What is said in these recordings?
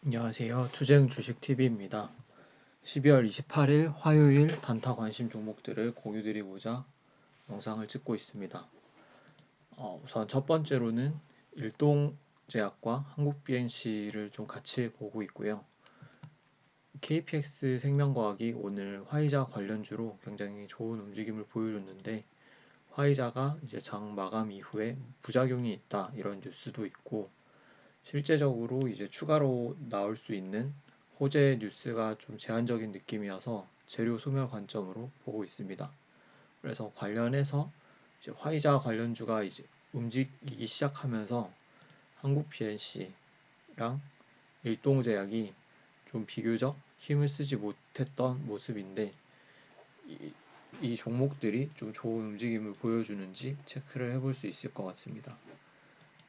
안녕하세요. 투쟁 주식TV입니다. 12월 28일 화요일 단타 관심 종목들을 공유드리고자 영상을 찍고 있습니다. 우선 첫 번째로는 일동제약과 한국BNC를 좀 같이 보고 있고요. KPX 생명과학이 오늘 화이자 관련주로 굉장히 좋은 움직임을 보여줬는데 화이자가 이제 장 마감 이후에 부작용이 있다 이런 뉴스도 있고 실제적으로 이제 추가로 나올 수 있는 호재 뉴스가 좀 제한적인 느낌이어서 재료 소멸 관점으로 보고 있습니다. 그래서 관련해서 이제 화이자 관련주가 이제 움직이기 시작하면서 한국 PNC랑 일동제약이 좀 비교적 힘을 쓰지 못했던 모습인데 이, 이 종목들이 좀 좋은 움직임을 보여주는지 체크를 해볼 수 있을 것 같습니다.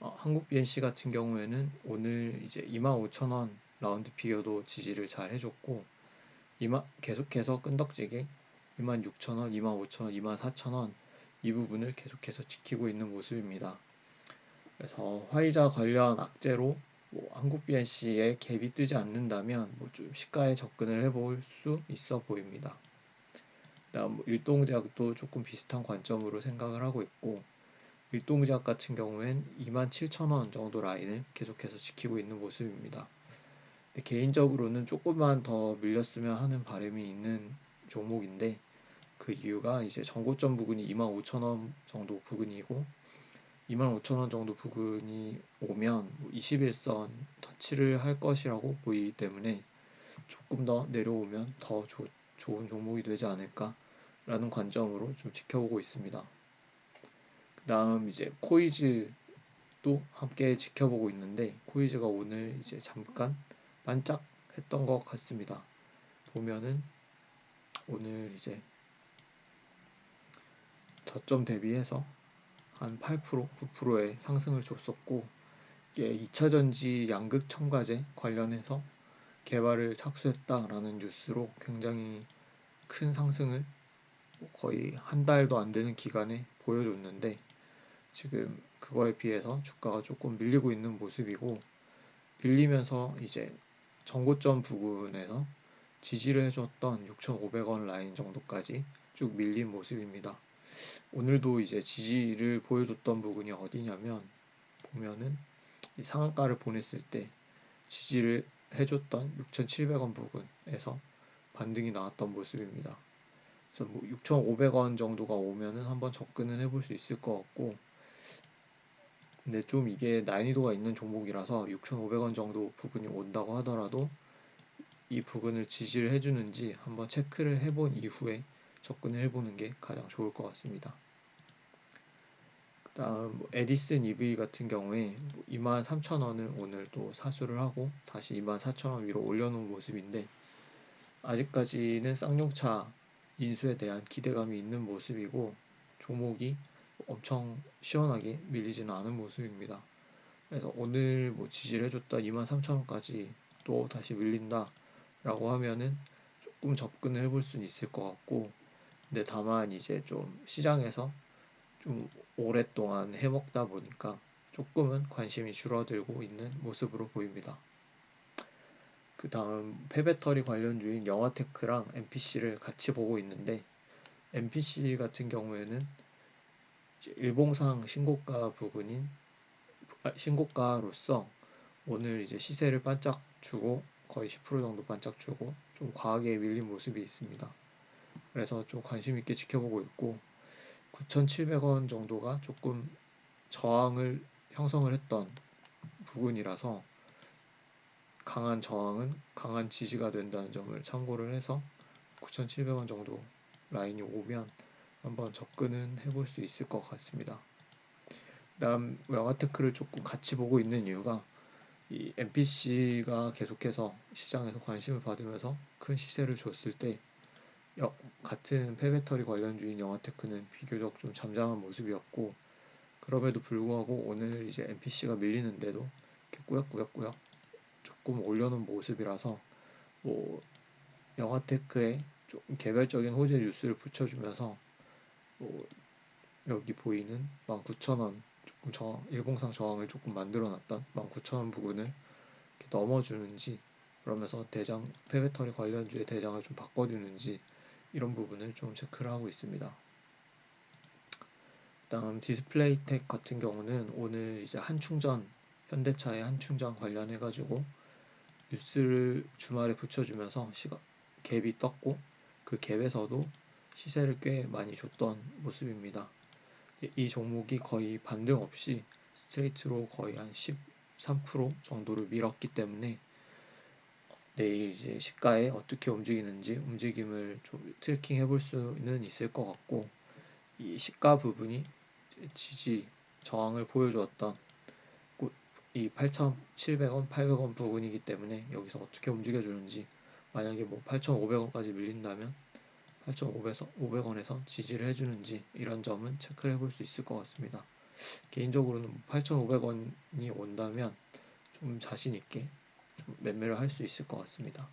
한국 BNC 같은 경우에는 오늘 이제 25,000원 라운드 피겨도 지지를 잘 해줬고 계속해서 끈덕지게 26,000원, 25,000원, 24,000원 이 부분을 계속해서 지키고 있는 모습입니다. 그래서 화이자 관련 악재로 한국 BNC에 갭이 뜨지 않는다면 좀 시가에 접근을 해볼 수 있어 보입니다. 그다음 일동제약도 조금 비슷한 관점으로 생각을 하고 있고 일동제약 같은 경우엔 27,000원 정도 라인을 계속해서 지키고 있는 모습입니다. 근데 개인적으로는 조금만 더 밀렸으면 하는 바람이 있는 종목인데 그 이유가 이제 전고점 부근이 25,000원 정도 부근이고 25,000원 정도 부근이 오면 21선 터치를 할 것이라고 보이기 때문에 조금 더 내려오면 더 좋은 종목이 되지 않을까라는 관점으로 좀 지켜보고 있습니다. 그 다음 이제 코이즈도 함께 지켜보고 있는데 코이즈가 오늘 이제 잠깐 반짝했던 것 같습니다. 보면은 오늘 이제 저점 대비해서 한 8%, 9%의 상승을 줬었고 이게 2차전지 양극 첨가제 관련해서 개발을 착수했다라는 뉴스로 굉장히 큰 상승을 거의 한 달도 안 되는 기간에 보여줬는데 지금 그거에 비해서 주가가 조금 밀리고 있는 모습이고 밀리면서 이제 전고점 부근에서 지지를 해줬던 6,500원 라인 정도까지 쭉 밀린 모습입니다. 오늘도 이제 지지를 보여줬던 부분이 어디냐면 보면은 이 상한가를 보냈을 때 지지를 해줬던 6,700원 부근에서 반등이 나왔던 모습입니다. 그래서 6,500원 정도가 오면은 한번 접근은 해볼 수 있을 것 같고 근데 좀 이게 난이도가 있는 종목이라서 6,500원 정도 부근이 온다고 하더라도 이 부근을 지지를 해주는지 한번 체크를 해본 이후에 접근을 해보는 게 가장 좋을 것 같습니다. 그다음 에디슨 EV 같은 경우에 23,000원을 오늘 또 사수를 하고 다시 24,000원 위로 올려놓은 모습인데 아직까지는 쌍용차 인수에 대한 기대감이 있는 모습이고 종목이 엄청 시원하게 밀리지는 않은 모습입니다. 그래서 오늘 지지를 해줬다 23,000원까지 또 다시 밀린다라고 하면은 조금 접근을 해볼 수는 있을 것 같고 근데 다만 이제 좀 시장에서 좀 오랫동안 해먹다 보니까 조금은 관심이 줄어들고 있는 모습으로 보입니다. 그 다음 폐배터리 관련주인 영화테크랑 MPC를 같이 보고 있는데 MPC 같은 경우에는 일봉상 신고가 부근인 신고가로서 오늘 이제 시세를 반짝 주고 거의 10% 정도 반짝 주고 좀 과하게 밀린 모습이 있습니다. 그래서 좀 관심 있게 지켜보고 있고 9,700원 정도가 조금 저항을 형성을 했던 부분이라서 강한 저항은 강한 지지가 된다는 점을 참고를 해서 9,700원 정도 라인이 오면 한번 접근은 해볼 수 있을 것 같습니다. 그다음 영화테크를 조금 같이 보고 있는 이유가 이 MPC가 계속해서 시장에서 관심을 받으면서 큰 시세를 줬을 때 같은 폐배터리 관련주인 영화테크는 비교적 좀 잠잠한 모습이었고 그럼에도 불구하고 오늘 이제 MPC가 밀리는데도 이렇게 꾸역꾸역꾸역 조금 올려놓은 모습이라서 뭐 영화테크에 좀 개별적인 호재 뉴스를 붙여주면서 뭐 여기 보이는 19,000원 조금 일봉상 저항을 조금 만들어놨던 19,000원 부근을 넘어주는지, 그러면서 대장 폐배터리 관련주의 대장을 좀 바꿔주는지 이런 부분을 좀 체크를 하고 있습니다. 다음 디스플레이텍 같은 경우는 오늘 이제 한충전, 현대차의 한충전 관련해가지고 뉴스를 주말에 붙여주면서 갭이 떴고, 그 갭에서도 시세를 꽤 많이 줬던 모습입니다. 이 종목이 거의 반등 없이 스트레이트로 거의 한 13% 정도를 밀었기 때문에 내일 이제 시가에 어떻게 움직이는지 움직임을 좀 트래킹 해볼 수는 있을 것 같고, 이 시가 부분이 지지 저항을 보여주었던 이 8,700원, 800원 부분이기 때문에 여기서 어떻게 움직여주는지, 만약에 뭐 8,500원까지 밀린다면 8,500원에서 지지를 해주는지 이런 점은 체크를 해볼 수 있을 것 같습니다. 개인적으로는 8,500원이 온다면 좀 자신 있게 좀 매매를 할 수 있을 것 같습니다.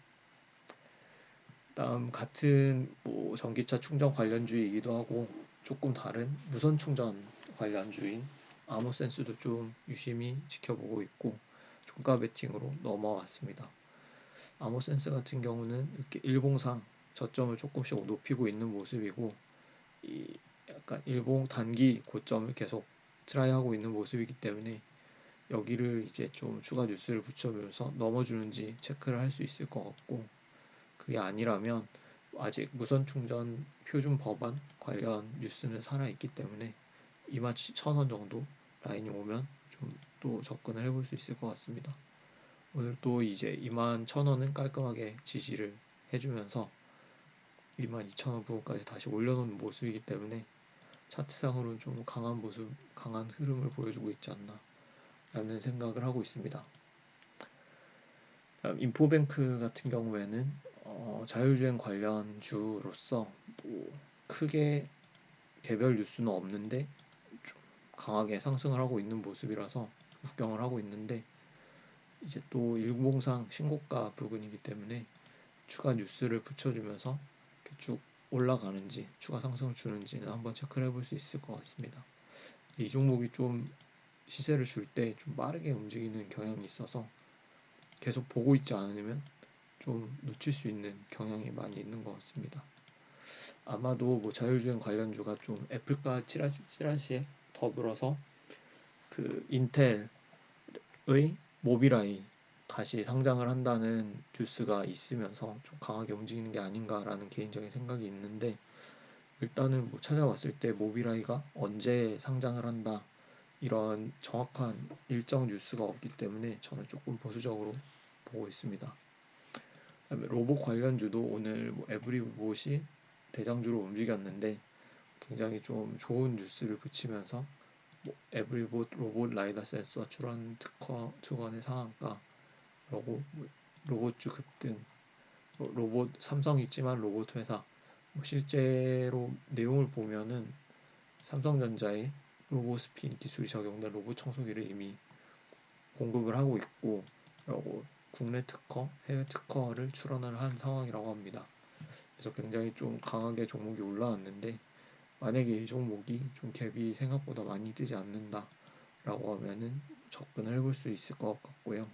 다음 같은 뭐 전기차 충전 관련주이기도 하고 조금 다른 무선 충전 관련주인 아모센스도 좀 유심히 지켜보고 있고 종가 베팅으로 넘어왔습니다. 아모센스 같은 경우는 이렇게 일봉상 저점을 조금씩 높이고 있는 모습이고, 이 약간 일봉 단기 고점을 계속 트라이하고 있는 모습이기 때문에 여기를 이제 좀 추가 뉴스를 붙여주면서 넘어주는지 체크를 할 수 있을 것 같고, 그게 아니라면 아직 무선 충전 표준 법안 관련 뉴스는 살아있기 때문에 21,000원 정도 라인이 오면 좀 또 접근을 해볼 수 있을 것 같습니다. 오늘 또 이제 21,000원은 깔끔하게 지지를 해주면서 22,000원 부분까지 다시 올려놓은 모습이기 때문에 차트상으로는 좀 강한 모습, 강한 흐름을 보여주고 있지 않나 라는 생각을 하고 있습니다. 인포뱅크 같은 경우에는 자율주행 관련주로서 뭐 크게 개별 뉴스는 없는데 좀 강하게 상승을 하고 있는 모습이라서 구경을 하고 있는데, 이제 또 일봉상 신고가 부분이기 때문에 추가 뉴스를 붙여주면서 이렇게 쭉 올라가는지 추가 상승을 주는지는 한번 체크를 해볼 수 있을 것 같습니다. 이 종목이 좀 시세를 줄 때 좀 빠르게 움직이는 경향이 있어서 계속 보고 있지 않으면 좀 놓칠 수 있는 경향이 많이 있는 것 같습니다. 아마도 뭐 자율주행 관련주가 좀 애플과 찌라시에 더불어서 그 인텔의 모빌아이 다시 상장을 한다는 뉴스가 있으면서 좀 강하게 움직이는 게 아닌가라는 개인적인 생각이 있는데, 일단은 뭐 찾아봤을 때 모빌아이가 언제 상장을 한다 이런 정확한 일정 뉴스가 없기 때문에 저는 조금 보수적으로 보고 있습니다. 그다음에 로봇 관련주도 오늘 뭐 에브리봇이 대장주로 움직였는데 굉장히 좀 좋은 뉴스를 붙이면서 뭐 에브리봇 로봇 라이더 센서 출원 특허 투건의 상한가, 그리고 뭐 로봇주 급등, 로봇 삼성 있지만 로봇 회사, 뭐 실제로 내용을 보면은 삼성전자의 로봇 스핀 기술이 적용된 로봇 청소기를 이미 공급을 하고 있고, 그리고 국내 특허, 해외 특허를 출원을 한 상황이라고 합니다. 그래서 굉장히 좀 강하게 종목이 올라왔는데, 만약에 이 종목이 좀 갭이 생각보다 많이 뜨지 않는다라고 하면은 접근을 해볼 수 있을 것 같고요.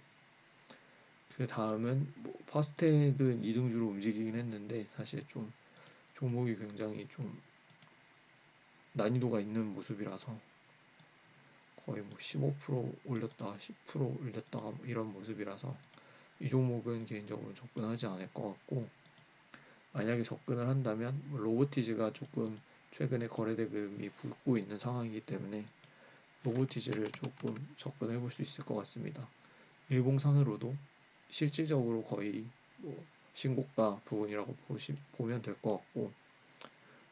그 다음은 뭐 퍼스텍은 2등주로 움직이긴 했는데 사실 좀 종목이 굉장히 좀 난이도가 있는 모습이라서 거의 뭐 15% 올렸다가 10% 올렸다가 뭐 이런 모습이라서 이 종목은 개인적으로 접근하지 않을 것 같고, 만약에 접근을 한다면 뭐 로보티즈가 조금 최근에 거래 대금이 붙고 있는 상황이기 때문에 로보티즈를 조금 접근해 볼 수 있을 것 같습니다. 일봉상으로도 실질적으로 거의 뭐 신고가 부분이라고 보면 될 것 같고,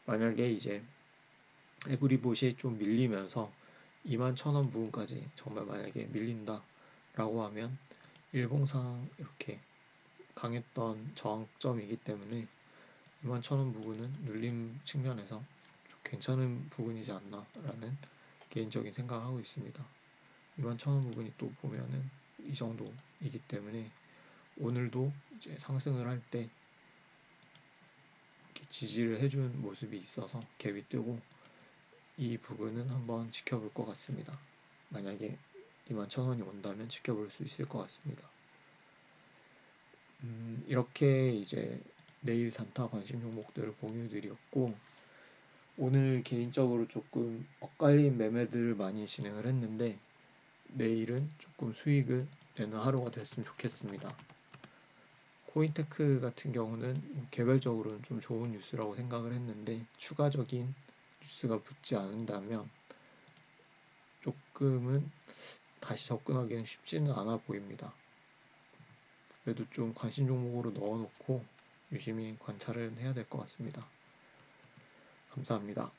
만약에 이제 에브리봇이 좀 밀리면서 21,000원 부분까지 정말 만약에 밀린다라고 하면 일봉상 이렇게 강했던 저항점이기 때문에 21,000원 부분은 눌림 측면에서 좀 괜찮은 부분이지 않나라는 개인적인 생각을 하고 있습니다. 21,000원 부분이 또 보면은 이 정도이기 때문에 오늘도 이제 상승을 할 때 지지를 해준 모습이 있어서 갭이 뜨고 이 부분은 한번 지켜볼 것 같습니다. 만약에 21,000원이 온다면 지켜볼 수 있을 것 같습니다. 이렇게 이제 내일 단타 관심 종목들을 공유 드렸고, 오늘 개인적으로 조금 엇갈린 매매들을 많이 진행을 했는데 내일은 조금 수익을 내는 하루가 됐으면 좋겠습니다. 코인테크 같은 경우는 개별적으로는 좀 좋은 뉴스라고 생각을 했는데 추가적인 뉴스가 붙지 않는다면 조금은 다시 접근하기는 쉽지는 않아 보입니다. 그래도 좀 관심 종목으로 넣어놓고 유심히 관찰을 해야 될 것 같습니다. 감사합니다.